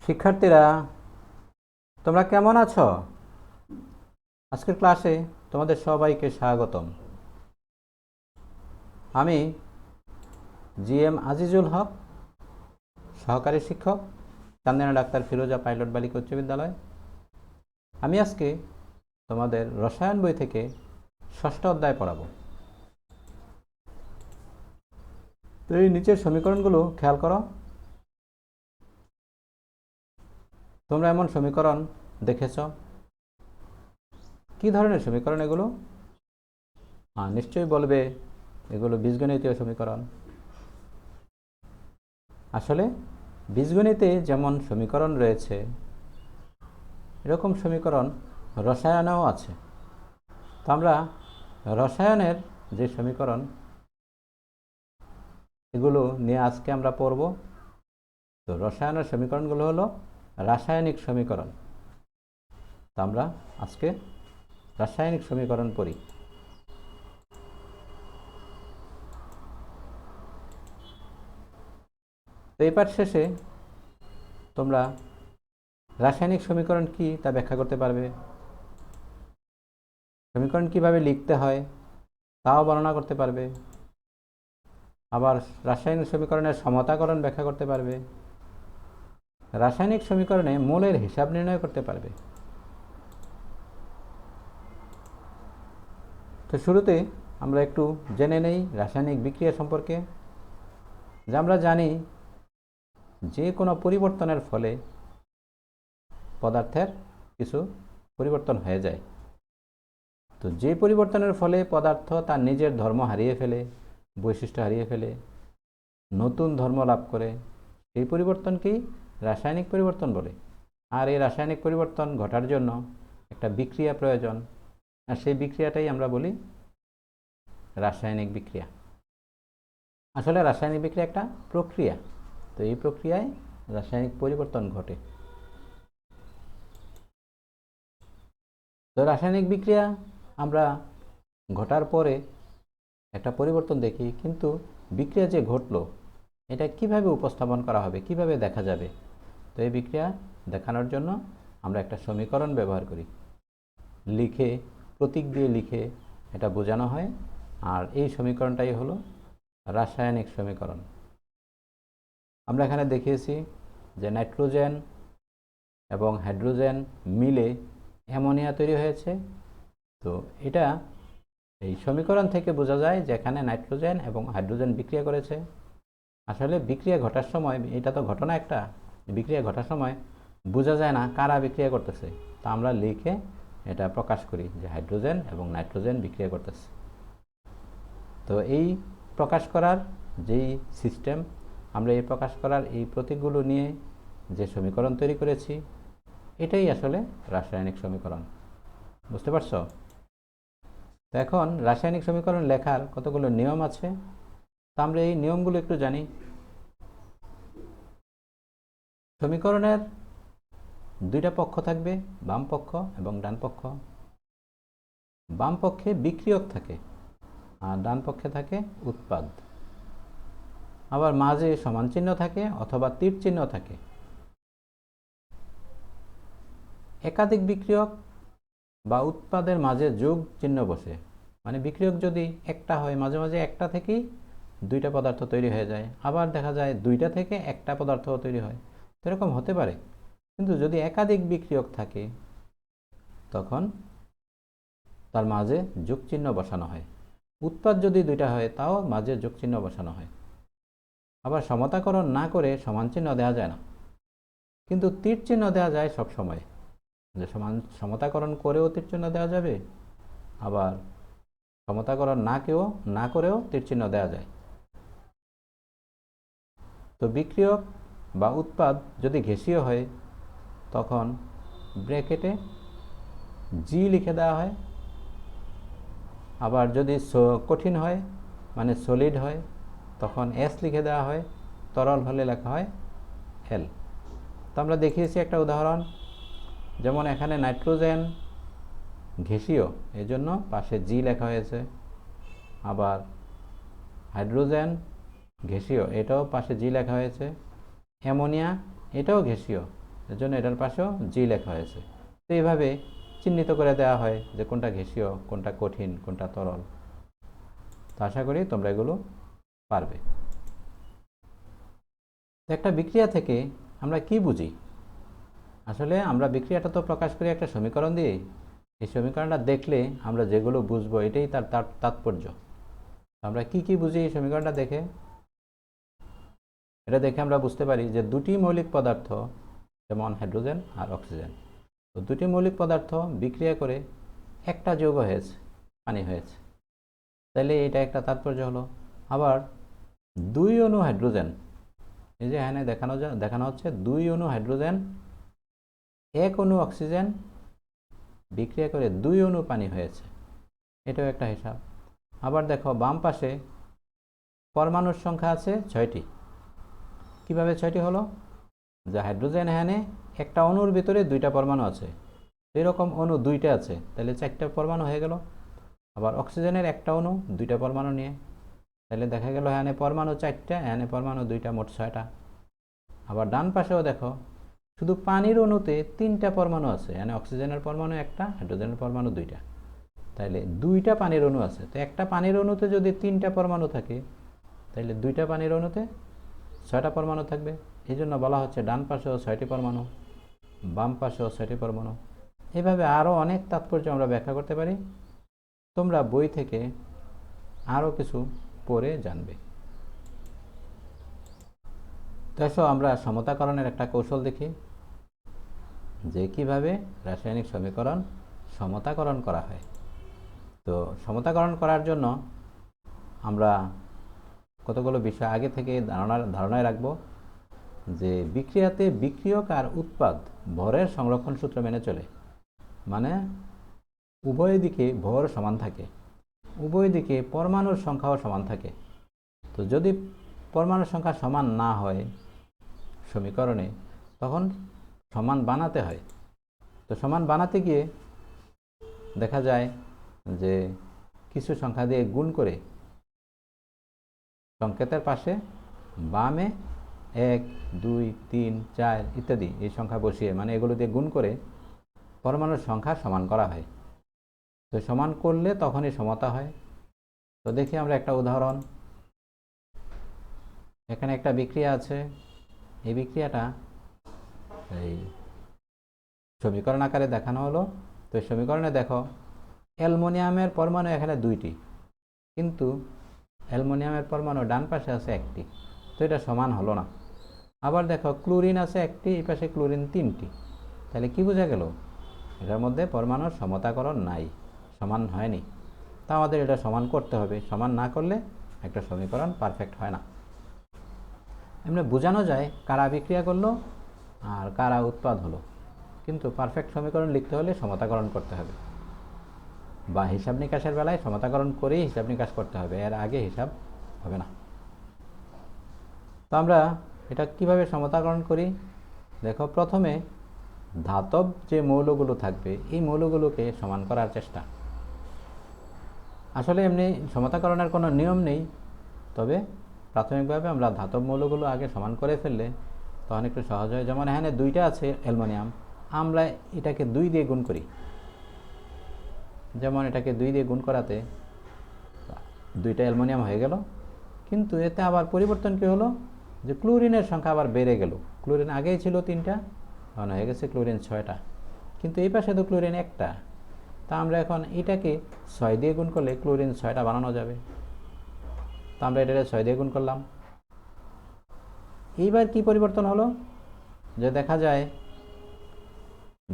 শিক্ষার্থীরা, তোমরা কেমন আছো? আজকের ক্লাসে তোমাদের সবাইকে স্বাগতম। আমি জিএম আজিজুল হক, সহকারী শিক্ষক, চান্দিনা ডাক্তার ফিরোজা পাইলট বালিকা উচ্চ বিদ্যালয়। আমি আজকে তোমাদের রসায়ন বই থেকে ষষ্ঠ অধ্যায় পড়াবো। তো এই নিচের সমীকরণগুলো খেয়াল করো। তোমরা এমন সমীকরণ দেখেছ? কি ধরনের সমীকরণ এগুলো? নিশ্চয়ই বলবে এগুলো বীজগণিতীয় সমীকরণ। আসলে বীজগণিতে যেমন সমীকরণ রয়েছে, এরকম সমীকরণ রসায়নেও আছে। তো আমরা রসায়নের যে সমীকরণ, এগুলো নিয়ে আজকে আমরা পড়ব। তো রসায়নের সমীকরণগুলো হলো রাসায়নিক সমীকরণ। তো আমরা আজকে রাসায়নিক সমীকরণ পড়ি। তো এই পাঠ শেষে তোমরা রাসায়নিক সমীকরণ কি তা ব্যাখ্যা করতে পারবে, সমীকরণ কিভাবে লিখতে হয় তাও বর্ণনা করতে পারবে, আবার রাসায়নিক সমীকরণের সমতাকরণ ব্যাখ্যা করতে পারবে, রাসায়নিক সমীকরণে মোলের হিসাব নির্ণয় করতে পারবে। তো শুরুতে আমরা একটু জেনে নেই রাসায়নিক বিক্রিয়া সম্পর্কে। যে আমরা জানি যে কোনো পরিবর্তনের ফলে পদার্থের কিছু পরিবর্তন হয়ে যায়। তো যে পরিবর্তনের ফলে পদার্থ তার নিজের ধর্ম হারিয়ে ফেলে, বৈশিষ্ট্য হারিয়ে ফেলে, নতুন ধর্ম লাভ করে, সেই পরিবর্তনকেই রাসায়নিক পরিবর্তন বলে। আর এই রাসায়নিক পরিবর্তন ঘটার জন্য একটা বিক্রিয়া প্রয়োজন, আর সেই বিক্রিয়াটাই আমরা বলি রাসায়নিক বিক্রিয়া। আসলে রাসায়নিক বিক্রিয়া একটা প্রক্রিয়া। তো এই প্রক্রিয়ায় রাসায়নিক পরিবর্তন ঘটে। তো রাসায়নিক বিক্রিয়া আমরা ঘটার পরে একটা পরিবর্তন দেখি, কিন্তু বিক্রিয়া যে ঘটলো এটা কিভাবে উপস্থাপন করা হবে, কিভাবে দেখা যাবে? তো এই বিক্রিয়া দেখানোর জন্য আমরা একটা সমীকরণ ব্যবহার করি, লিখে, প্রতীক দিয়ে লিখে এটা বোঝানো হয়। আর এই সমীকরণটাই হলো রাসায়নিক সমীকরণ। আমরা এখানে দেখিয়েছি যে নাইট্রোজেন এবং হাইড্রোজেন মিলে অ্যামোনিয়া তৈরি হয়েছে। তো এটা এই সমীকরণ থেকে বোঝা যায় যে এখানে নাইট্রোজেন এবং হাইড্রোজেন বিক্রিয়া করেছে। আসলে বিক্রিয়া ঘটার সময়, এটা তো ঘটনা একটা, বিক্রিয়া ঘটার সময় বোঝা যায় না কারা বিক্রিয়া করতেছে। তা আমরা লিখে এটা প্রকাশ করি যে হাইড্রোজেন এবং নাইট্রোজেন বিক্রিয়া করতেছে। তো এই প্রকাশ করার যেই সিস্টেম, আমরা এই প্রকাশ করার এই প্রতীকগুলো নিয়ে যে সমীকরণ তৈরি করেছি, এটাই আসলে রাসায়নিক সমীকরণ। বুঝতে পারছো? তো এখন রাসায়নিক সমীকরণ লেখার কতগুলো নিয়ম আছে, তা আমরা এই নিয়মগুলো একটু জানি। সমীকরণের দুইটা পক্ষ থাকবে, বাম পক্ষ এবং ডান পক্ষ। বাম পক্ষে বিক্রিয়ক থাকে আর ডান পক্ষে থাকে উৎপাদ। আবার মাঝে সমান চিহ্ন থাকে অথবা তীর চিহ্ন থাকে। একাধিক বিক্রিয়ক বা উৎপাদের মাঝে যোগ চিহ্ন বসে, মানে বিক্রিয়ক যদি একটা হয়, মাঝে মাঝে একটা থেকেই দুইটা পদার্থ তৈরি হয়ে যায়, আবার দেখা যায় দুইটা থেকে একটা পদার্থ তৈরি হয়। এরকম হতে পারে। কিন্তু যদি একাধিক বিক্রিয়ক থাকে তখন তার মাঝে যোগ চিহ্ন বসানো হয়। উৎপাদ যদি দুইটা হয় তাও মাঝে যোগ চিহ্ন বসানো হয়। আবার সমতাকরণ না করে সমান চিহ্ন দেওয়া যায় না, কিন্তু তীর চিহ্ন দেওয়া যায় সব সময়। যে সমতাকরণ করেও তীর চিহ্ন দেওয়া যাবে, আবার সমতাকরণ না করেও তীর চিহ্ন দেওয়া যায়। তো বিক্রিয়ক বা উৎপাদ যদি গ্যাসীয় হয় তখন ব্র্যাকেটে জি লিখে দেওয়া হয়। আবার যদি কঠিন হয়, মানে সলিড হয়, তখন এস লিখে দেওয়া হয়। তরল হলে লেখা হয় এল। তো আমরা দেখিয়েছি একটা উদাহরণ, যেমন এখানে নাইট্রোজেন গ্যাসীয়, এই জন্য পাশে জি লেখা হয়েছে। আবার হাইড্রোজেন গ্যাসীয়, এটাও পাশে জি লেখা হয়েছে। অ্যামোনিয়া এটাও গ্যাসীয়, এজন্য এটার পাশেও জি লেখা হয়েছে। তো এইভাবে চিহ্নিত করে দেওয়া হয় যে কোনটা গ্যাসীয়, কোনটা কঠিন, কোনটা তরল। তো আশা করি তোমরা এগুলো পারবে। একটা বিক্রিয়া থেকে আমরা কি বুঝি? আসলে আমরা বিক্রিয়াটা তো প্রকাশ করি একটা সমীকরণ দিয়ে। এই সমীকরণটা দেখলে আমরা যেগুলো বুঝবো এটাই তার তাৎপর্য। আমরা কি কি বুঝি এই সমীকরণটা দেখে? এটা দেখে আমরা বুঝতে পারি যে দুটি মৌলিক পদার্থ, যেমন হাইড্রোজেন আর অক্সিজেন, তো দুটি মৌলিক পদার্থ বিক্রিয়া করে একটা যৌগ হয়েছে, পানি হয়েছে। তাহলে এটা একটা তাৎপর্য হলো। আবার দুই অণু হাইড্রোজেন, এই যে এখানে দেখানো হচ্ছে দুই অণু হাইড্রোজেন, এক অণু অক্সিজেন বিক্রিয়া করে দুই অণু পানি হয়েছে, এটাও একটা হিসাব। আবার দেখো বাম পাশে পরমাণুর সংখ্যা আছে 6টি। কিভাবে 6টি হলো? যে হাইড্রোজেন এখানে একটা অণুর ভিতরে 2টা পরমাণু আছে, এরকম অণু 2টা আছে, তাহলে 4টা পরমাণু হয়ে গেল। আবার অক্সিজেনের একটা অণু 2টা পরমাণু নিয়ে, তাহলে দেখা গেল এখানে পরমাণু 4টা, এখানে পরমাণু 2টা, মোট 6টা। আবার ডান পাশেও দেখো শুধু পানির অণুতে 3টা পরমাণু আছে, এখানে অক্সিজেনের পরমাণু একটা, হাইড্রোজেনের পরমাণু 2টা, তাহলে 2টা পানির অণু আছে। তো একটা পানির অণুতে যদি 3টা পরমাণু থাকে, তাহলে 2টা পানির অণুতে 6টা পরমাণু থাকবে। এই জন্য বলা হচ্ছে ডান পাশেও 6টি পরমাণু, বাম পাশেও 6টি পরমাণু। এইভাবে আরও অনেক তাৎপর্য আমরা ব্যাখ্যা করতে পারি। তোমরা বই থেকে আরও কিছু পড়ে জানবে। তো এসো আমরা সমতাকরণের একটা কৌশল দেখি, যে কিভাবে রাসায়নিক সমীকরণ সমতাকরণ করা হয়। তো সমতাকরণ করার জন্য আমরা কতগুলো বিষয় আগে থেকে ধারণায় রাখব। যে বিক্রিয়াতে বিক্রিয়ক আর উৎপাদ ভরের সংরক্ষণ সূত্র মেনে চলে, মানে উভয় দিকে ভর সমান থাকে, উভয় দিকে পরমাণুর সংখ্যাও সমান থাকে। তো যদি পরমাণুর সংখ্যা সমান না হয় সমীকরণে, তখন সমান বানাতে হয়। তো সমান বানাতে গিয়ে দেখা যায় যে কিছু সংখ্যা দিয়ে গুণ করে সংকেতের পাশে বামে 1, 2, 3, 4 ইত্যাদি এই সংখ্যা বসিয়ে, মানে এগুলো দিয়ে গুণ করে পরমাণুর সংখ্যা সমান করা হয়। তো সমান করলে তখনই সমতা হয়। তো দেখি আমরা একটা উদাহরণ। এখানে একটা বিক্রিয়া আছে, এই বিক্রিয়াটা এই সমীকরণ আকারে দেখানো হলো। তো সমীকরণে দেখো অ্যালুমিনিয়ামের পরমাণু এখানে 2টি, কিন্তু অ্যালুমিনিয়ামের পরমাণু ডান পাশে আছে 1টি, তো এটা সমান হলো না। আবার দেখো ক্লোরিন আছে 1টি, এই পাশে ক্লোরিন 3টি, তাহলে কি বোঝা গেল? এটার মধ্যে পরমাণুর সমতাকরণ নাই, সমান হয়নি। তা আমাদের এটা সমান করতে হবে, সমান না করলে একটা সমীকরণ পারফেক্ট হয় না। এমনি বোঝানো যায় কারা বিক্রিয়া করলো আর কারা উৎপাদ হলো, কিন্তু পারফেক্ট সমীকরণ লিখতে হলে সমতাকরণ করতে হবে, বা হিসাব নিকাশের বেলায় সমতাকরণ করেই হিসাব নিকাশ করতে হবে, এর আগে হিসাব হবে না। তো আমরা এটা কিভাবে সমতাকরণ করি? দেখো প্রথমে ধাতব যে মৌলগুলো থাকবে এই মৌলগুলোকে সমান করার চেষ্টা। আসলে এমনি সমতাকরণের কোনো নিয়ম নেই, তবে প্রাথমিকভাবে আমরা ধাতব মৌলগুলো আগে সমান করে ফেললে তখন একটু সহজ হয়। যেমন এখানে 2টা আছে অ্যালুমিনিয়াম, আমরা এটাকে 2 দিয়ে গুণ করি। যেমন এটাকে 2 দিয়ে গুণ করাতে 2টা অ্যালুমিনিয়াম হয়ে গেল, কিন্তু এতে আবার পরিবর্তন কী হলো, যে ক্লোরিনের সংখ্যা আবার বেড়ে গেল। ক্লোরিন আগেই ছিল 3টা, এখন হয়ে গেছে ক্লোরিন 6টা, কিন্তু এই পাশে তো ক্লোরিন 1টা। তা আমরা এখন এটাকে 6 দিয়ে গুণ করলে ক্লোরিন 6টা বানানো যাবে। তা আমরা এটাকে 6 দিয়ে গুণ করলাম। এইবার কি পরিবর্তন হলো, যে দেখা যায়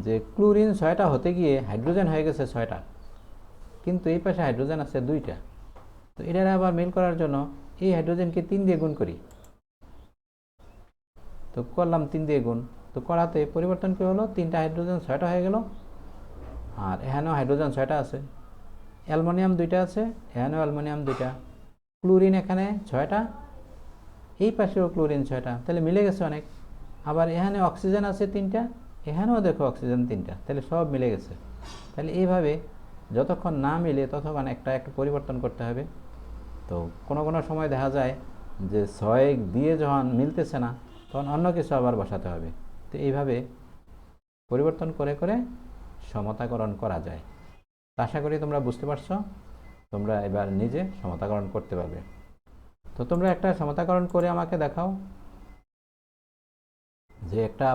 যে ক্লোরিন 6টা হতে গিয়ে হাইড্রোজেন হয়ে গেছে 6টা, কিন্তু এই পাশে হাইড্রোজেন আছে 2টা। তো এটার আবার মিল করার জন্য এই হাইড্রোজেনকে 3 দিয়ে গুণ করি। তো করলাম 3 দিয়ে গুণ, তো করাতে পরিবর্তন কী হলো, 3টা হাইড্রোজেন 6টা হয়ে গেল। আর এখানেও হাইড্রোজেন 6টা আছে, অ্যালুমিনিয়াম 2টা আছে, এখানেও অ্যালুমিনিয়াম 2টা, ক্লোরিন এখানে 6টা, এই পাশেও ক্লোরিন 6টা, তাহলে মিলে গেছে অনেক। আবার এখানে অক্সিজেন আছে 3টা, এখানেও দেখো অক্সিজেন 3টা, তাহলে সব মিলে গেছে। তাহলে এইভাবে যতক্ষণ না মিলে ততক্ষণ একটা একটু পরিবর্তন করতে হবে। তো কোনো কোনো সময় দেখা যায় যে 6 দিয়ে যখন মিলতেছে না, তখন অন্য কিছু আবার বসাতে হবে। তো এইভাবে পরিবর্তন করে করে সমতাকরণ করা যায়। আশা করি তোমরা বুঝতে পারছো। তোমরা এবার নিজে সমতাকরণ করতে পারবে। তো তোমরা একটা সমতাকরণ করে আমাকে দেখাও যে একটা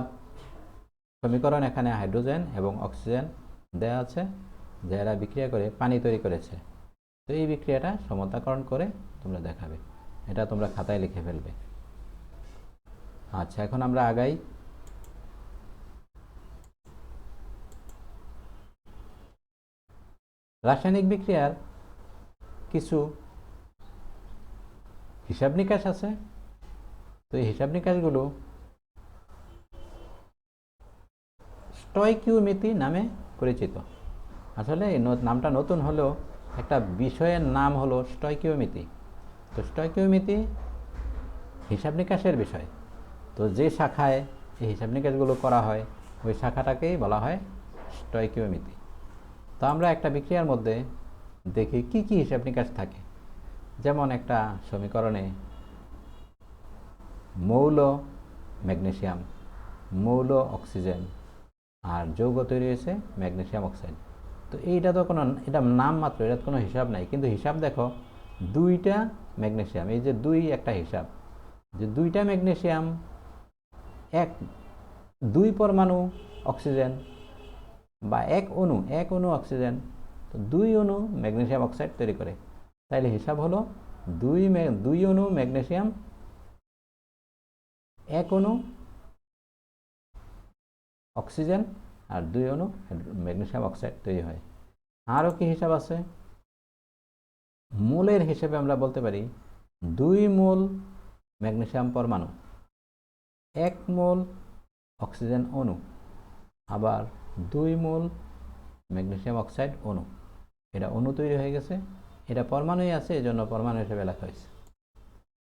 সমীকরণ, এখানে হাইড্রোজেন এবং অক্সিজেন দেওয়া আছে, যারা বিক্রিয়া করে পানি তৈরি করেছে। তো এই বিক্রিয়াটা সমতাকরণ করে তোমরা দেখাবে, এটা তোমরা খাতায় লিখে ফেলবে। আচ্ছা, এখন আমরা আগাই। রাসায়নিক বিক্রিয়ার কিছু হিসাব নিকাশ আছে। তো এই হিসাব নিকাশগুলো স্টয়কিওমেট্রি নামে পরিচিত। আসলে এই নামটা নতুন হলেও একটা বিষয়ের নাম হলো স্টয়কিওমেট্রি। তো স্টয়কিওমেট্রি হিসাব নিকাশের বিষয়। তো যে শাখায় এই হিসাব নিকাশগুলো করা হয় ওই শাখাটাকেই বলা হয় স্টয়কিওমেট্রি। তো আমরা একটা বিক্রিয়ার মধ্যে দেখি কি কি হিসাব নিকাশ থাকে। যেমন একটা সমীকরণে মৌল ম্যাগনেসিয়াম, মৌল অক্সিজেন আর যৌগ তৈরি হয়েছে ম্যাগনেসিয়াম অক্সাইড। তো এইটা তো কোনো, এটা নাম মাত্র, এটা কোনো হিসাব নাই। কিন্তু হিসাব দেখো, দুইটা ম্যাগনেসিয়াম, এই যে দুই একটা হিসাব, যে দুইটা ম্যাগনেসিয়াম দুই পরমাণু অক্সিজেন বা এক অণু অক্সিজেন, তো দুই অণু ম্যাগনেসিয়াম অক্সাইড তৈরি করে। তাইলে হিসাব হলো দুই অণু ম্যাগনেসিয়াম, এক অণু অক্সিজেন আর দুই অণু ম্যাগনেসিয়াম অক্সাইড তৈরি হয়। আরও কি হিসাব আছে? মোলের হিসেবে আমরা বলতে পারি 2 মোল ম্যাগনেসিয়াম পরমাণু, 1 মোল অক্সিজেন অণু, আবার 2 মোল ম্যাগনেসিয়াম অক্সাইড অণু। এটা অণু তৈরি হয়ে গেছে, এটা পরমাণুই আছে, এই জন্য পরমাণু হিসেবে লেখা হয়েছে।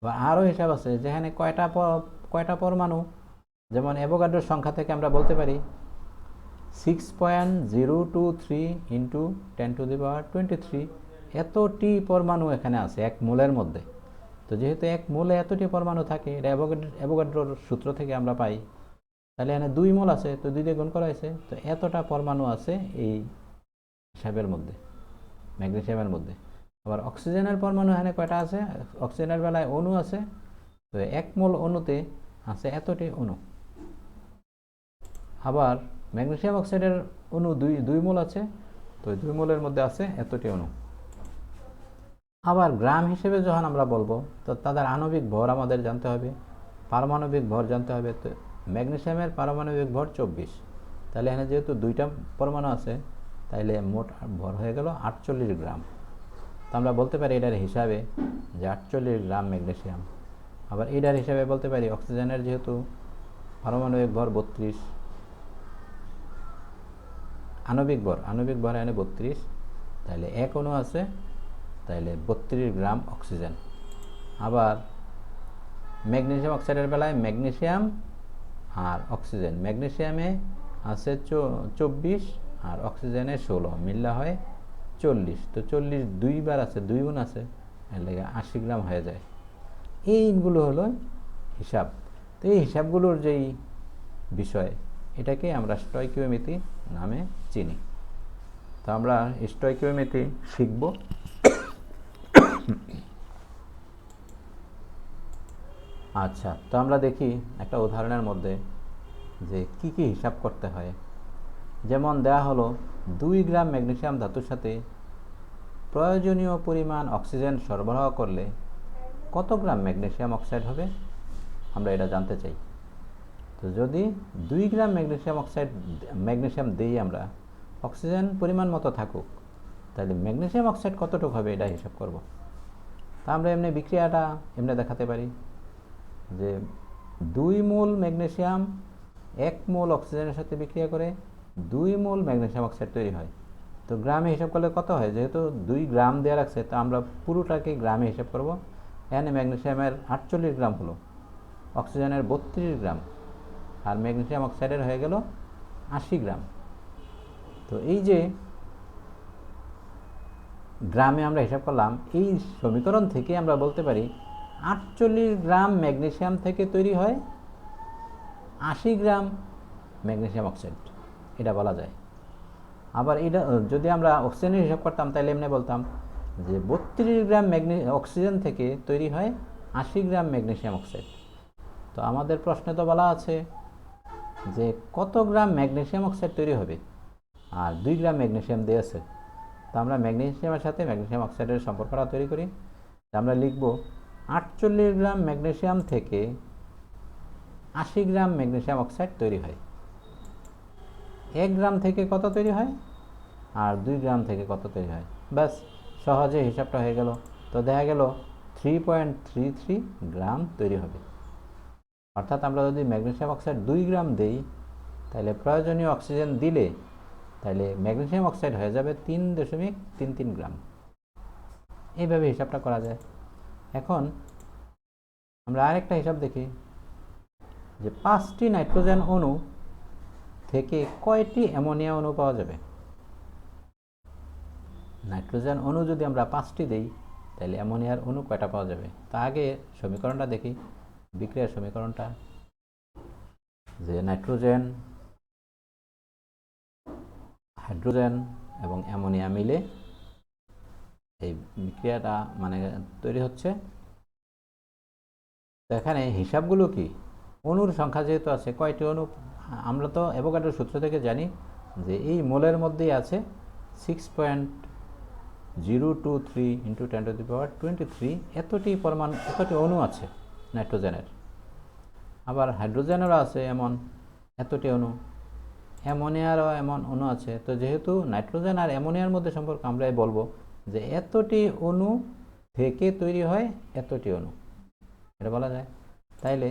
বা আরও হিসাব আছে যেখানে কয়টা পরমাণু, যেমন অ্যাভোগাড্রোর সংখ্যা থেকে আমরা বলতে পারি 6.023 ইন্টু 10⁻23 এতটি পরমাণু এখানে আছে এক মোলের মধ্যে। তো যেহেতু এক মোলে এতটি পরমাণু থাকে, এটা অ্যাভোগাড্রোর সূত্র থেকে আমরা পাই, তাহলে এখানে 2 মোল আছে, তো 2 দিয়ে গুণ করা হয়েছে, তো এতটা পরমাণু আছে এই হিসাবের মধ্যে, ম্যাগনেসিয়ামের মধ্যে। আবার অক্সিজেনের পরমাণু এখানে কয়টা আছে? অক্সিজেনের বেলায় অণু আছে, তো 1 মোল অণুতে আছে এতটি অণু। আবার ম্যাগনেসিয়াম অক্সাইডের অণু 2 মোল আছে, তো 2 মোলের মধ্যে আছে এতটি অণু। আবার গ্রাম হিসেবে যখন আমরা বলবো, তো তাদের আণবিক ভর আমাদের জানতে হবে, পারমাণবিক ভর জানতে হবে। তো ম্যাগনেসিয়ামের পারমাণবিক ভর 24, তাহলে এখানে যেহেতু 2টা পরমাণু আছে, তাইলে মোট ভর হয়ে গেল 48 গ্রাম। তো আমরা বলতে পারি এটার হিসাবে যে 48 গ্রাম ম্যাগনেসিয়াম। আবার এটার হিসাবে বলতে পারি অক্সিজেনের যেহেতু পারমাণবিক ভর 32, আণবিক ভর এখানে 32, তাহলে 1 অণু আছে, তাহলে 32 গ্রাম অক্সিজেন। আবার ম্যাগনেসিয়াম অক্সাইডের বেলায় ম্যাগনেসিয়াম আর অক্সিজেন, ম্যাগনেসিয়ামে আছে 24 আর অক্সিজেনে 16, মিললে হয় 40। তো 40 দুইবার আছে, 2 গুণ আছে, এর লেগে 80 গ্রাম হয়ে যায়। এইগুলো হলো হিসাব। তো এই হিসাবগুলোর যেই বিষয়, এটাকে আমরা স্টয়কিওমেট্রি নামে চিনি। তো আমরা স্টয়কিওমেট্রি শিখব। আচ্ছা, তো আমরা দেখি একটা উদাহরণের মধ্যে যে কি কি হিসাব করতে হয়। যেমন দেয়া হলো 2 গ্রাম ম্যাগনেসিয়াম ধাতুর সাথে প্রয়োজনীয় পরিমাণ অক্সিজেন সরবরাহ করলে কত গ্রাম ম্যাগনেসিয়াম অক্সাইড হবে, আমরা এটা জানতে চাই। তো যদি 2 গ্রাম ম্যাগনেসিয়াম দিই আমরা, অক্সিজেন পরিমাণ মতো থাকুক, তাহলে ম্যাগনেসিয়াম অক্সাইড কতটুকু হবে এটা হিসাব করব। তা আমরা এমনি বিক্রিয়াটা এমনি দেখাতে পারি যে 2 মোল ম্যাগনেসিয়াম 1 মোল অক্সিজেনের সাথে বিক্রিয়া করে 2 মোল ম্যাগনেসিয়াম অক্সাইড তৈরি হয়। তো গ্রামে হিসাব করলে কত হয়? যেহেতু 2 গ্রাম দেওয়া রাখছে, তো আমরা পুরোটাকে গ্রামে হিসাব করব। এখানে ম্যাগনেসিয়ামের 48 গ্রাম হলো, অক্সিজেনের 32 গ্রাম, আর ম্যাগনেসিয়াম অক্সাইডের হয়ে গেল 80 গ্রাম। তো এই যে গ্রামে আমরা হিসাব করলাম, এই সমীকরণ থেকে আমরা বলতে পারি 48 গ্রাম ম্যাগনেসিয়াম থেকে তৈরি হয় 80 গ্রাম ম্যাগনেসিয়াম অক্সাইড। এটা বলা যায়। আবার এটা যদি আমরা অক্সিজেনের হিসাব করতাম তাহলে এমনি বলতাম যে 32 গ্রাম অক্সিজেন থেকে তৈরি হয় 80 গ্রাম ম্যাগনেসিয়াম অক্সাইড। তো আমাদের প্রশ্নে তো বলা আছে যে কত গ্রাম ম্যাগনেসিয়াম অক্সাইড তৈরি হবে, আর 2 গ্রাম ম্যাগনেসিয়াম দিয়েছে। তো আমরা ম্যাগনেসিয়ামের সাথে ম্যাগনেসিয়াম অক্সাইডের সম্পর্কটা তৈরি করি। আমরা লিখব 48 গ্রাম ম্যাগনেসিয়াম থেকে 80 গ্রাম ম্যাগনেসিয়াম অক্সাইড তৈরি হয়। 1 গ্রাম থেকে কত তৈরি হয় আর 2 গ্রাম থেকে কত তৈরি হয়, ব্যাস সহজে হিসাবটা হয়ে গেল। তো দেখা গেল 3.33 গ্রাম তৈরি হবে। অর্থাৎ আমরা যদি ম্যাগনেসিয়াম অক্সাইড 2 গ্রাম দেই তাহলে প্রয়োজনীয় অক্সিজেন দিলে তাহলে ম্যাগনেসিয়াম অক্সাইড হয়ে যাবে 3.33 গ্রাম। এইভাবে হিসাবটা করা যায়। এখন আমরা আরেকটা হিসাব দেখি যে 5টি নাইট্রোজেন অণু থেকে কয়টি অ্যামোনিয়া অণু পাওয়া যাবে। নাইট্রোজেন অণু যদি আমরা 5টি দেই তাহলে অ্যামোনিয়ার অণু কয়টা পাওয়া যাবে। তা আগে সমীকরণটা দেখি, বিক্রিয়ার সমীকরণটা, যে নাইট্রোজেন, হাইড্রোজেন এবং অ্যামোনিয়া মিলে এই বিক্রিয়াটা মানে তৈরি হচ্ছে। তো এখানে হিসাবগুলো কি, অণুর সংখ্যা যেহেতু আছে, কয়টি অণু, আমরা তো অ্যাভোগাড্রোর সূত্র থেকে জানি যে এই মোলের মধ্যেই আছে 6.023 × 10⁻23 এতটি পরমাণু, এতটি অণু আছে নাইট্রোজেনের। আবার হাইড্রোজেনেরও আছে এমন এতটি অণু, অ্যামোনিয়ারও এমন অণু আছে। তো যেহেতু নাইট্রোজেন আর অ্যামোনিয়ার মধ্যে সম্পর্ক, আমরা বলবো যে এতটি অণু থেকে তৈরি হয় এতটি অণু, এটা বলা যায়। তাইলে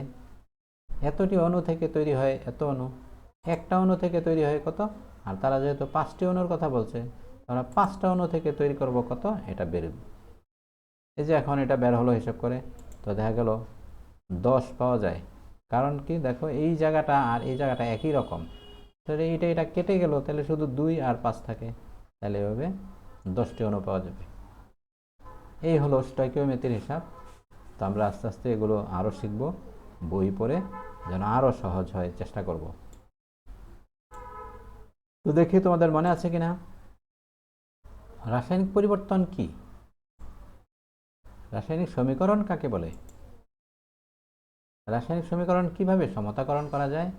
এতটি অণু থেকে তৈরি হয় এত অণু, একটা অণু থেকে তৈরি হয় কত, আর তারা যেহেতু 5টি অণুর কথা বলছে আমরা 5টা অণু থেকে তৈরি করব কত, এটা বেরোবে। এই যে এখন এটা বের হলো হিসাব করে, তো দেখা গেল 10 পাওয়া যায়। কারণ কি, দেখো এই জায়গাটা আর এই জায়গাটা একই রকম, তাহলে এটা কেটে গেল, তাহলে শুধু 2 আর 5 থাকে, তাহলে এভাবে 10টি অণু পাওয়া যাবে। এই হলো স্টয়কিওমেট্রির হিসাব। তো আমরা আস্তে আস্তে এগুলো আরও শিখব, বই পড়ে যেন আরও সহজ হয় চেষ্টা করব। তো দেখি তোমাদের মনে আছে কিনা, রাসায়নিক পরিবর্তন কি, রাসায়নিক সমীকরণ কাকে বলে, রাসায়নিক সমীকরণ কিভাবে সমতাকরণ করা যায়,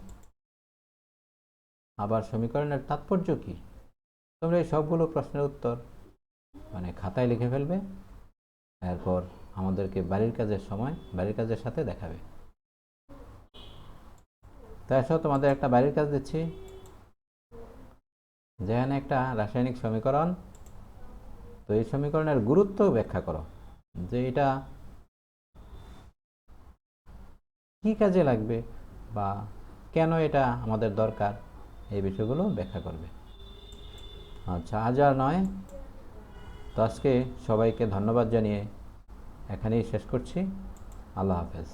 আবার সমীকরণের তাৎপর্য কি। তোমরা এই সবগুলো প্রশ্নের উত্তর মানে খাতায় লিখে ফেলবে, এরপর আমাদেরকে বাড়ির কাজের সময় বাড়ির কাজের সাথে দেখাবে। তো এসো তোমাদের একটা বাড়ির কাজ দিচ্ছি, যেখানে একটা রাসায়নিক সমীকরণ, তো এই সমীকরণের গুরুত্ব ব্যাখ্যা করো, যে এটা কি কাজে লাগবে বা কেন এটা আমাদের দরকার, এই বিষয়গুলো ব্যাখ্যা করবে। আচ্ছা, আজ আর নয়, তো আজকে সবাইকে ধন্যবাদ জানিয়ে এখানেই শেষ করছি। আল্লাহ হাফেজ।